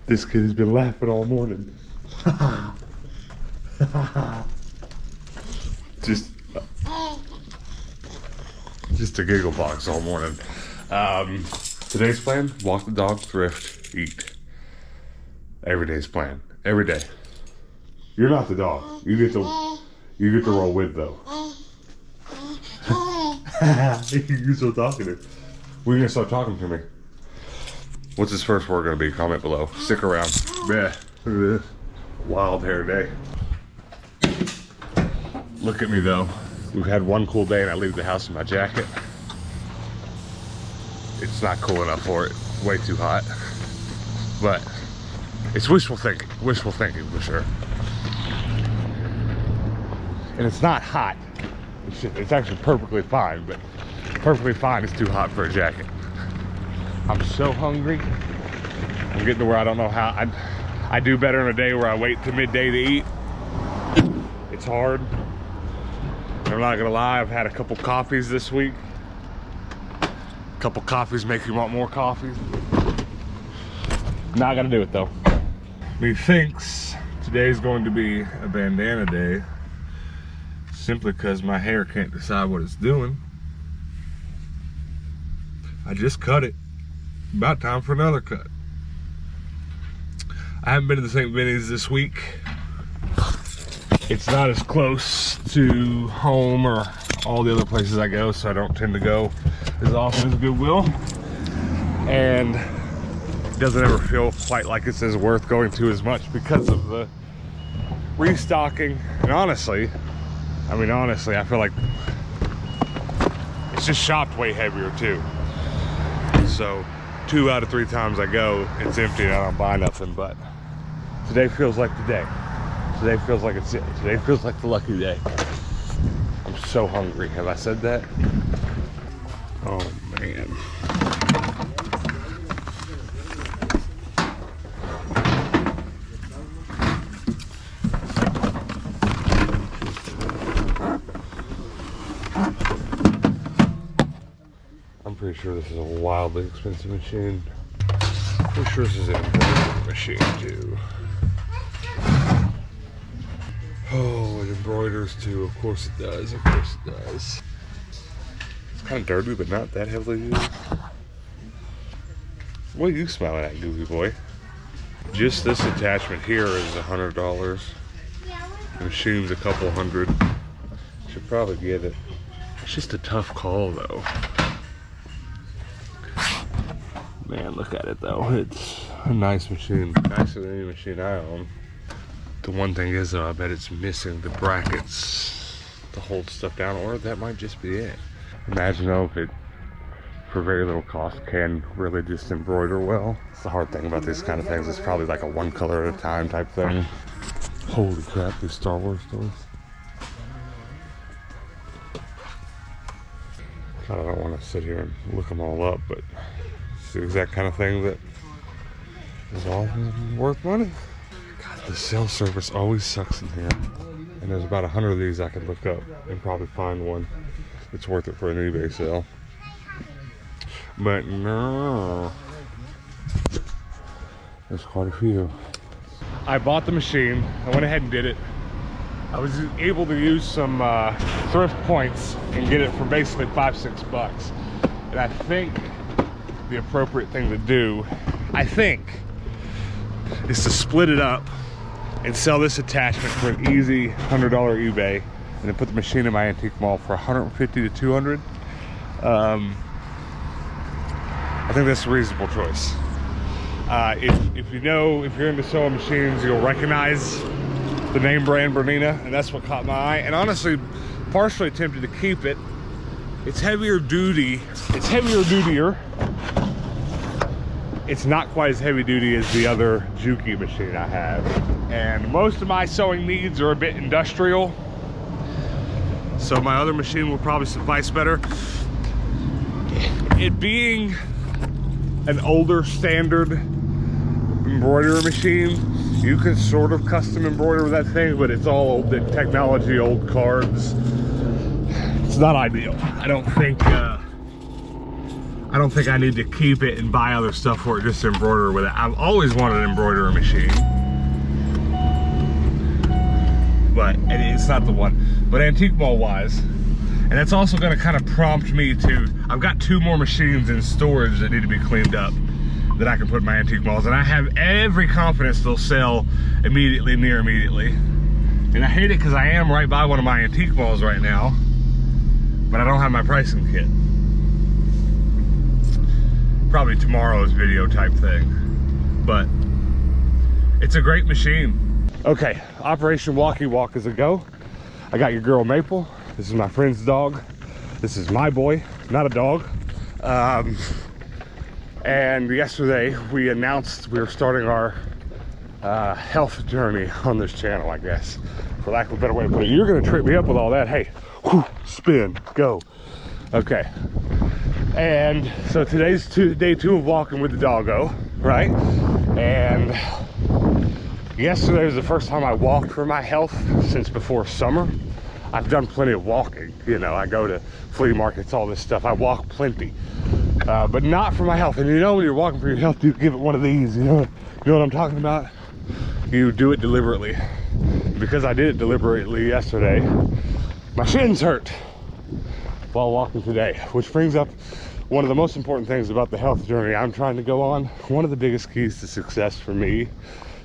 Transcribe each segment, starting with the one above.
This kid has been laughing all morning. Just a giggle box all morning. Today's plan, walk the dog, thrift, eat. Every day's plan, every day. You're not the dog. You get to roll with though. You're still talking to me. When are you gonna start talking to me? What's his first word gonna be? Comment below. Stick around. Yeah, look at this. Wild hair day. Look at me though. We've had one cool day and I leave the house in my jacket. It's not cool enough for it. Way too hot. But it's wishful thinking for sure. And it's not hot. It's actually perfectly fine, but perfectly fine is too hot for a jacket. I'm so hungry. I'm getting to where I don't know how. I do better in a day where I wait till midday to eat. It's hard. I'm not gonna lie, I've had a couple coffees this week. A couple coffees make you want more coffee. Not gonna do it though. Methinks today's going to be a bandana day, simply because my hair can't decide what it's doing. I just cut it. About time for another cut. I haven't been to the St. Vinny's this week. It's not as close to home or all the other places I go, so I don't tend to go as often as Goodwill. And it doesn't ever feel quite like it's as worth going to as much because of the restocking. And honestly, I feel like it's just shopped way heavier too. So 2 out of 3 times I go, it's empty and I don't buy nothing. But today feels like the day. Today feels like it's it. Today feels like the lucky day. I'm so hungry. Have I said that? Oh man. I'm pretty sure this is a wildly expensive machine. Pretty sure this is an embroidery machine too. Oh, it embroiders too. Of course it does. Of course it does. It's kind of dirty, but not that heavily used. What are you smiling at, goofy boy? Just this attachment here is $100. The machine's a couple hundred. Should probably get it. It's just a tough call though. Man, look at it though. It's a nice machine. Nicer than any machine I own. The one thing is though, I bet it's missing the brackets to hold stuff down, or that might just be it. Imagine though if it, for very little cost, can really just embroider well. It's the hard thing about these kind of things. It's probably like a one color at a time type thing. Holy crap, these Star Wars toys. I don't want to sit here and look them all up, but it's the exact kind of thing that is all worth money. God, the cell service always sucks in here. And there's about 100 of these I could look up and probably find one that's worth it for an eBay sale. But no, there's quite a few. I bought the machine. I went ahead and did it. I was able to use some thrift points and get it for basically $5-6. And I think the appropriate thing to do, is to split it up and sell this attachment for an easy $100 eBay, and then put the machine in my antique mall for $150 to $200. I think that's a reasonable choice. If you're into sewing machines, you'll recognize the name brand Bernina, and that's what caught my eye. And honestly, partially tempted to keep it. It's heavier duty. It's heavier dutier. It's not quite as heavy duty as the other Juki machine I have. And most of my sewing needs are a bit industrial, so my other machine will probably suffice better. It being an older standard embroidery machine, you can sort of custom embroider with that thing, but it's all old technology, old cards. It's not ideal. I don't think I don't think I need to keep it and buy other stuff for it just to embroider with it. I've always wanted an embroidery machine, but it's not the one. But antique ball wise, and that's also going to kind of prompt me to, I've got 2 more machines in storage that need to be cleaned up that I can put my antique balls, and I have every confidence they'll sell immediately, near immediately. And I hate it because I am right by one of my antique balls right now, but I don't have my pricing kit. Probably tomorrow's video type thing, but it's a great machine. Okay, Operation Walkie Walk is a go. I got your girl Maple. This is my friend's dog. This is my boy, not a dog. And yesterday we announced we were starting our health journey on this channel, I guess, for lack of a better way to put it. You're gonna trip me up with all that. Hey, whew, spin, go. Okay. And so today's day 2 of walking with the doggo, right? And yesterday was the first time I walked for my health since before summer. I've done plenty of walking, you know, I go to flea markets, all this stuff. I walk plenty, but not for my health. And you know, when you're walking for your health, you give it one of these, you know what I'm talking about? You do it deliberately. Because I did it deliberately yesterday, my shins hurt while walking today, which brings up one of the most important things about the health journey I'm trying to go on. One of the biggest keys to success for me,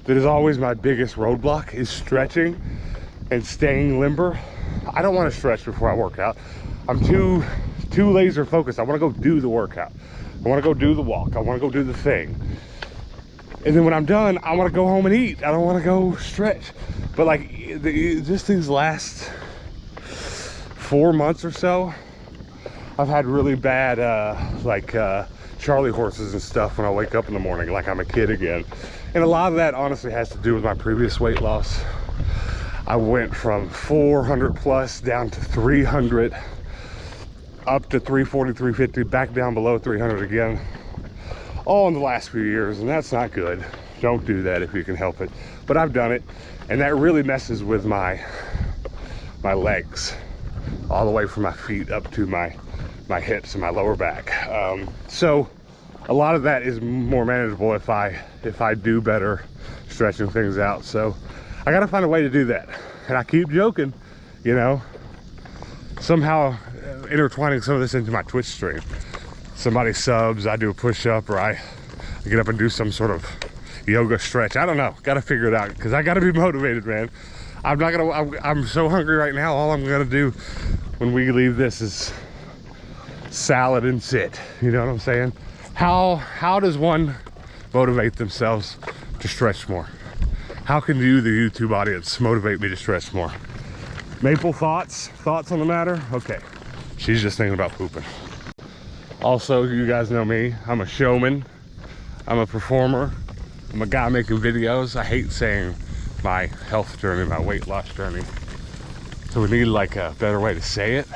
that is always my biggest roadblock, is stretching and staying limber. I don't want to stretch before I work out. I'm too laser focused. I want to go do the workout. I want to go do the walk. I want to go do the thing. And then when I'm done, I want to go home and eat. I don't want to go stretch. But like just these last 4 months or so, I've had really bad Charlie horses and stuff when I wake up in the morning, like I'm a kid again. And a lot of that honestly has to do with my previous weight loss. I went from 400 plus down to 300, up to 340, 350, back down below 300 again, all in the last few years, and that's not good. Don't do that if you can help it. But I've done it, and that really messes with my legs, all the way from my feet up to my hips and my lower back. So a lot of that is more manageable if I do better stretching things out. So I gotta find a way to do that. And I keep joking, you know, somehow intertwining some of this into my Twitch stream. Somebody subs, I do a push-up, or I get up and do some sort of yoga stretch. I don't know, gotta figure it out, because I gotta be motivated, man. I'm so hungry right now. All I'm gonna do when we leave this is salad and sit, you know what I'm saying? How does one motivate themselves to stretch more? How can you, the YouTube audience, motivate me to stretch more? Maple, thoughts on the matter? Okay, she's just thinking about pooping. Also, you guys know me, I'm a showman, I'm a performer, I'm a guy making videos. I hate saying my health journey, my weight loss journey. So we need like a better way to say it,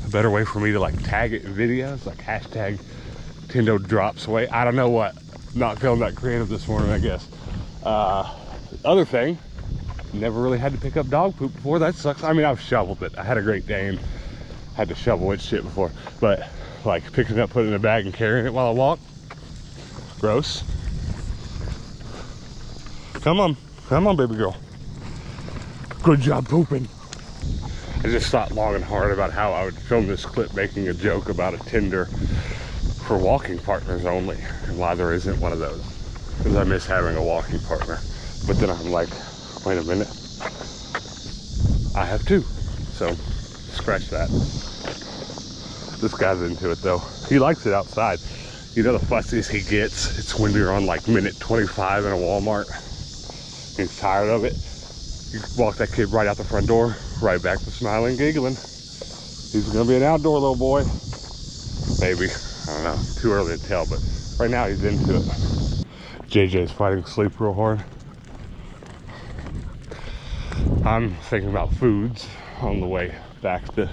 a better way for me to like tag it in videos, like hashtag TENDO drops weight. I don't know what, not feeling that creative this morning, I guess. Other thing, never really had to pick up dog poop before. That sucks. I mean, I've shoveled it. I had a Great Dane, had to shovel its shit before, but like picking it up, putting it in a bag and carrying it while I walk, gross. Come on, baby girl. Good job pooping. I just thought long and hard about how I would film this clip making a joke about a Tinder for walking partners only, and why there isn't one of those, because I miss having a walking partner. But then I'm like, wait a minute, I have 2, so scratch that. This guy's into it though. He likes it outside. You know, the fussiest he gets, it's when you're on like minute 25 in a Walmart. He's tired of it. You walk that kid right out the front door, right back to smiling, giggling. He's gonna be an outdoor little boy. Maybe, I don't know, too early to tell, but right now he's into it. JJ's fighting sleep real hard. I'm thinking about foods on the way back to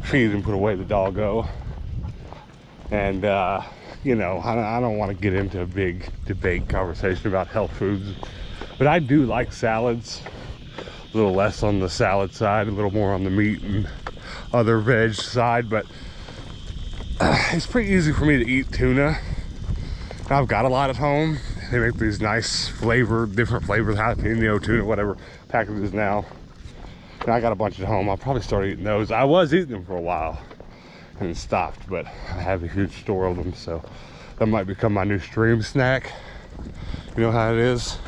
feed and put away the doggo. And, you know, I don't want to get into a big debate conversation about health foods, but I do like salads. A little less on the salad side, a little more on the meat and other veg side, but It's pretty easy for me to eat tuna. I've got a lot at home. They make these nice flavored, different flavors, jalapeno, tuna, whatever packages now. And I got a bunch at home. I'll probably start eating those. I was eating them for a while and stopped, but I have a huge store of them, so that might become my new stream snack. You know how it is?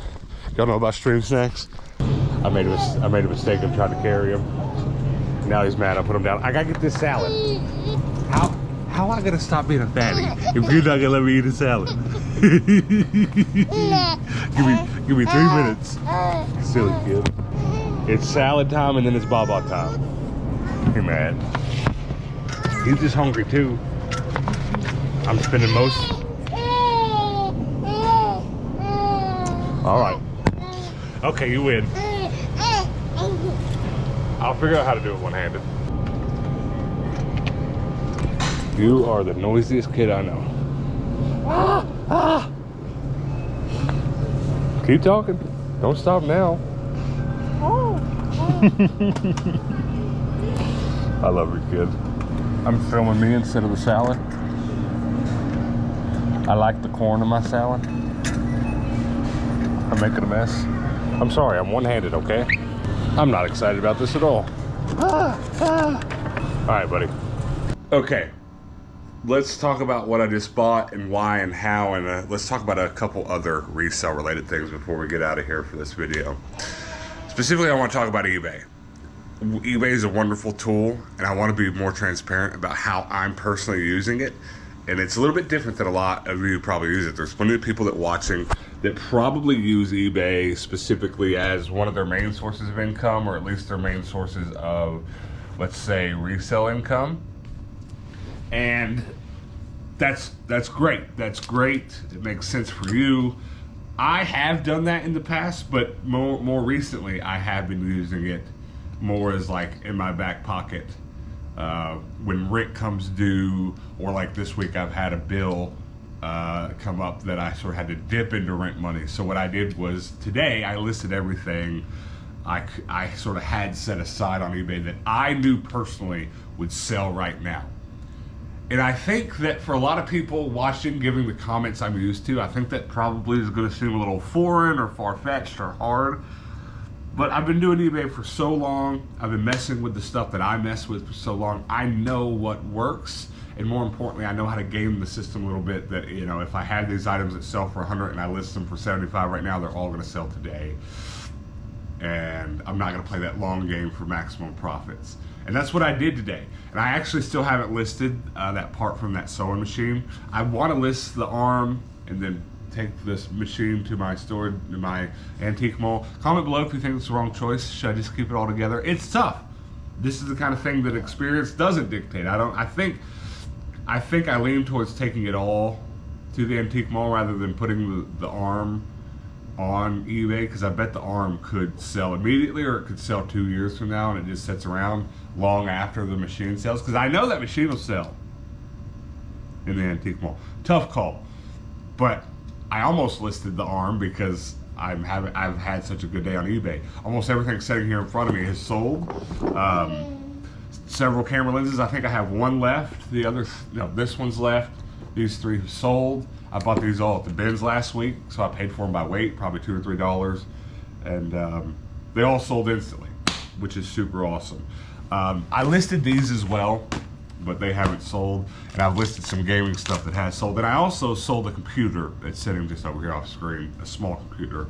Y'all know about stream snacks? I made a mistake of trying to carry him. Now he's mad. I put him down. I gotta get this salad. How am I gonna stop being a fatty if you're not gonna let me eat a salad? give me 3 minutes. Silly kid. It's salad time and then it's baba time. You're mad. He's just hungry too. I'm spending most. All right. Okay, you win. I'll figure out how to do it one-handed. You are the noisiest kid I know. Keep talking. Don't stop now. I love you, kid. I'm filming me instead of the salad. I like the corn in my salad. I'm making a mess. I'm sorry, I'm one-handed, okay? I'm not excited about this at all. All right, buddy. Okay, let's talk about what I just bought and why and how, and let's talk about a couple other resale related things before we get out of here for this video. Specifically, I want to talk about eBay. eBay is a wonderful tool, and I want to be more transparent about how I'm personally using it. And it's a little bit different than a lot of you probably use it. There's plenty of people that watching that probably use eBay specifically as one of their main sources of income, or at least their main sources of, let's say, resale income. And that's great. That's great. It makes sense for you. I have done that in the past, but more recently, I have been using it more as like in my back pocket. When rent comes due, or like this week I've had a bill come up that I sort of had to dip into rent money. So what I did was today I listed everything I sort of had set aside on eBay that I knew personally would sell right now. And I think that for a lot of people watching, giving the comments I'm used to, I think that probably is going to seem a little foreign or far-fetched or hard. But I've been doing eBay for so long. I've been messing with the stuff that I mess with for so long. I know what works, and more importantly, I know how to game the system a little bit. That, you know, if I had these items that sell for 100 and I list them for 75 right now, they're all going to sell today. And I'm not going to play that long game for maximum profits. And that's what I did today. And I actually still haven't listed that part from that sewing machine. I want to list the arm and then take this machine to my store, to my antique mall. Comment below if you think it's the wrong choice. Should I just keep it all together? It's tough. This is the kind of thing that experience doesn't dictate. I think I lean towards taking it all to the antique mall rather than putting the arm on eBay, because I bet the arm could sell immediately, or it could sell 2 years from now and it just sits around long after the machine sells, because I know that machine will sell in the antique mall. Tough call. But I almost listed the arm because I've had such a good day on eBay. Almost everything sitting here in front of me has sold. Several camera lenses. I think I have one left. The other, no, this one's left. These three have sold. I bought these all at the bins last week, so I paid for them by weight, probably $2 or $3, and they all sold instantly, which is super awesome. I listed these as well, but they haven't sold, and I've listed some gaming stuff that has sold. And I also sold a computer that's sitting just over here off screen, a small computer.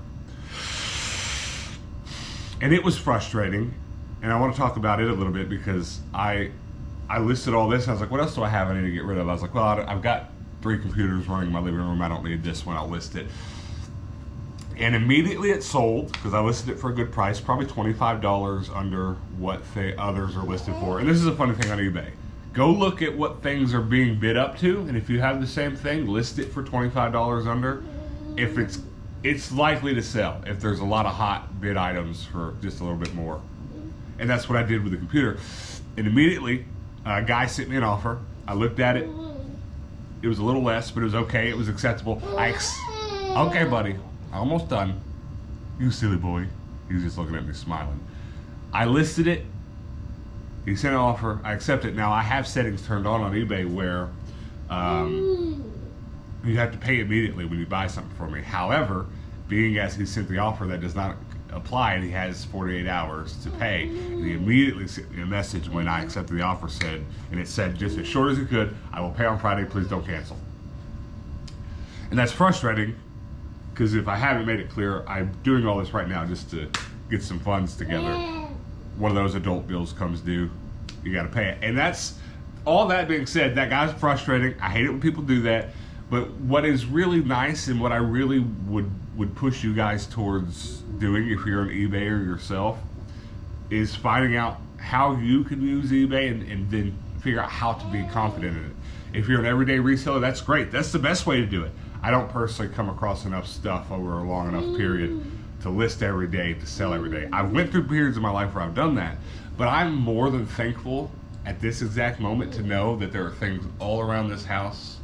And it was frustrating, and I want to talk about it a little bit because I listed all this, and I was like, what else do I have I need to get rid of? I was like, well, I've got 3 computers running in my living room. I don't need this one. I'll list it. And immediately it sold because I listed it for a good price, probably $25 under what others are listed for. And this is a funny thing on eBay. Go look at what things are being bid up to, and if you have the same thing, list it for $25 under. If it's likely to sell if there's a lot of hot bid items for just a little bit more. And that's what I did with the computer. And immediately, a guy sent me an offer. I looked at it. It was a little less, but it was okay. It was acceptable. Okay, buddy. Almost done. You silly boy. He was just looking at me smiling. I listed it. He sent an offer. I accepted it. Now, I have settings turned on eBay where You have to pay immediately when you buy something from me. However, being as he sent the offer, that does not apply, and he has 48 hours to pay. And he immediately sent me a message when I accepted the offer, and it said just as short as it could, I will pay on Friday, please don't cancel. And that's frustrating, because if I haven't made it clear, I'm doing all this right now just to get some funds together. One of those adult bills comes due, you gotta pay it. And that's, all that being said, that guy's frustrating. I hate it when people do that. But what is really nice, and what I really would push you guys towards doing if you're an eBayer yourself, is finding out how you can use eBay and then figure out how to be confident in it. If you're an everyday reseller, that's great. That's the best way to do it. I don't personally come across enough stuff over a long enough period to list every day, to sell every day. I went through periods in my life where I've done that, but I'm more than thankful at this exact moment to know that there are things all around this house.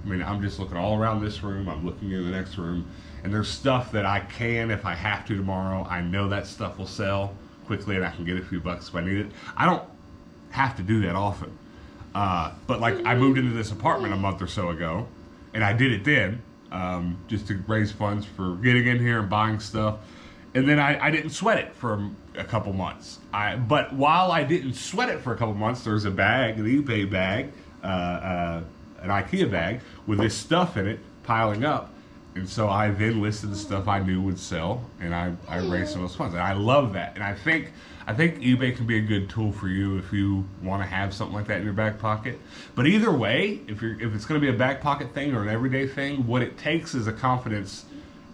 I mean, I'm just looking all around this room, I'm looking in the next room, and there's stuff that I can, if I have to tomorrow, I know that stuff will sell quickly and I can get a few bucks if I need it. I don't have to do that often. But like, I moved into this apartment a month or so ago, and I did it then, just to raise funds for getting in here and buying stuff. And then I didn't sweat it for a couple months. But while I didn't sweat it for a couple months, there's a bag, an eBay bag, an IKEA bag with this stuff in it piling up. And so I then listed the stuff I knew would sell, and I raised some of those funds. And I love that. And I think eBay can be a good tool for you if you want to have something like that in your back pocket. But either way, if it's going to be a back pocket thing or an everyday thing, what it takes is a confidence,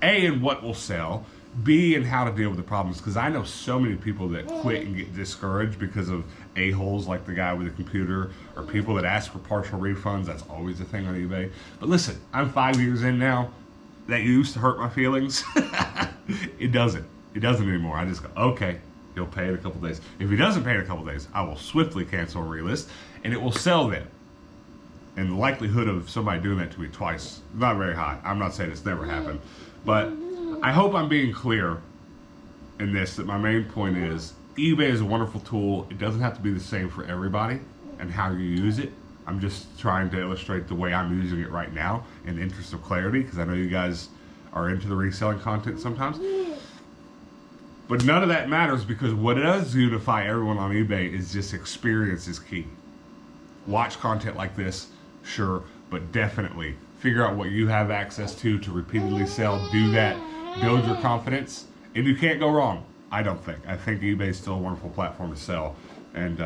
A, in what will sell, B, in how to deal with the problems. Because I know so many people that quit and get discouraged because of a-holes like the guy with the computer, or people that ask for partial refunds. That's always a thing on eBay. But listen, I'm 5 years in now. That used to hurt my feelings. It doesn't. It doesn't anymore. I just go, okay, he'll pay in a couple days. If he doesn't pay in a couple days, I will swiftly cancel and relist, and it will sell then. And the likelihood of somebody doing that to me twice is not very high. I'm not saying it's never happened, but I hope I'm being clear in this, that my main point is eBay is a wonderful tool. It doesn't have to be the same for everybody and how you use it. I'm just trying to illustrate the way I'm using it right now in the interest of clarity, because I know you guys are into the reselling content sometimes. But none of that matters, because what does unify everyone on eBay is just experience is key. Watch content like this, sure, but definitely figure out what you have access to repeatedly sell. Do that. Build your confidence, and you can't go wrong. I don't think. I think eBay is still a wonderful platform to sell, and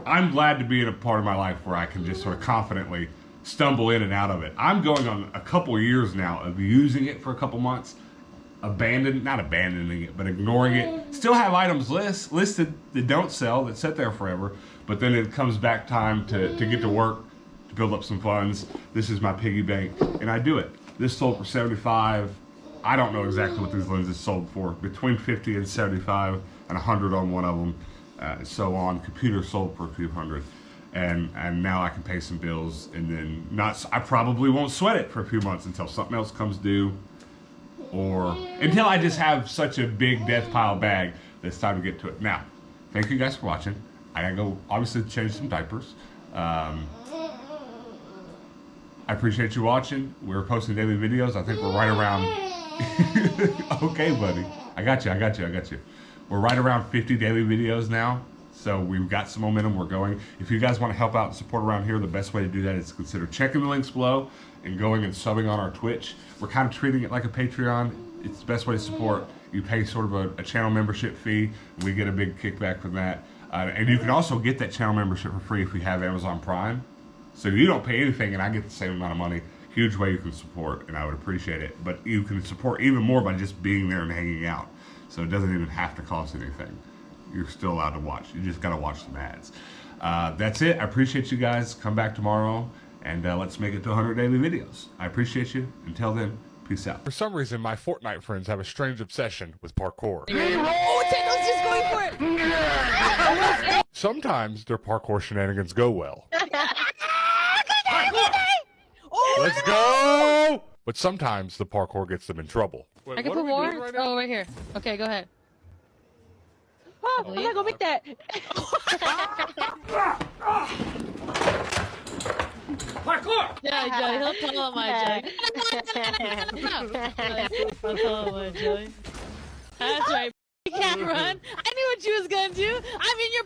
I'm glad to be in a part of my life where I can just sort of confidently stumble in and out of it. I'm going on a couple years now of using it for a couple months, not abandoning it, but ignoring it. Still have items listed that don't sell, that sit there forever, but then it comes back time to get to work, to build up some funds. This is my piggy bank, and I do it. This sold for $75. I don't know exactly what these lenses sold for, between $50 and $75 and $100 on one of them. So on. Computer sold for a few hundred, and now I can pay some bills, and then I probably won't sweat it for a few months until something else comes due, or until I just have such a big death pile bag that it's time to get to it. Now, thank you guys for watching. I gotta go obviously change some diapers. I appreciate you watching. We're posting daily videos. I think we're right around okay, buddy. I got you. We're right around 50 daily videos now, so we've got some momentum. We're going. If you guys want to help out and support around here, the best way to do that is to consider checking the links below and going and subbing on our Twitch. We're kind of treating it like a Patreon. It's the best way to support. You pay sort of a channel membership fee, and we get a big kickback from that. And you can also get that channel membership for free if you have Amazon Prime. So you don't pay anything, and I get the same amount of money. Huge way you can support, and I would appreciate it. But you can support even more by just being there and hanging out. So it doesn't even have to cost anything. You're still allowed to watch. You just got to watch some ads. That's it. I appreciate you guys. Come back tomorrow, and let's make it to 100 daily videos. I appreciate you. Until then, peace out. For some reason, my Fortnite friends have a strange obsession with parkour. Oh, Tendo's just going for it! Sometimes their parkour shenanigans go well. Oh, Let's go! But sometimes the parkour gets them in trouble. Wait, I can put more? Right oh, right here. Okay, go ahead. Oh, I'm gonna go make that. Parkour! Yeah, Joey, he'll call on my Joey. He'll call on my Joey. That's right. You can't run. I knew what you was gonna do. I'm in your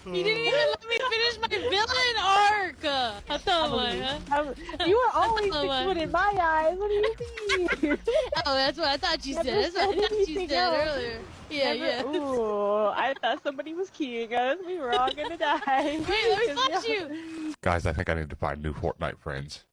You didn't even let me finish my villain arc. You were always 6 foot in my eyes. What do you mean? Oh, that's what I thought you said. That's what I thought you said earlier. Yeah, yeah. Ooh, I thought somebody was keying us. We were all gonna die. Wait, let me flash you. Guys, I think I need to find new Fortnite friends.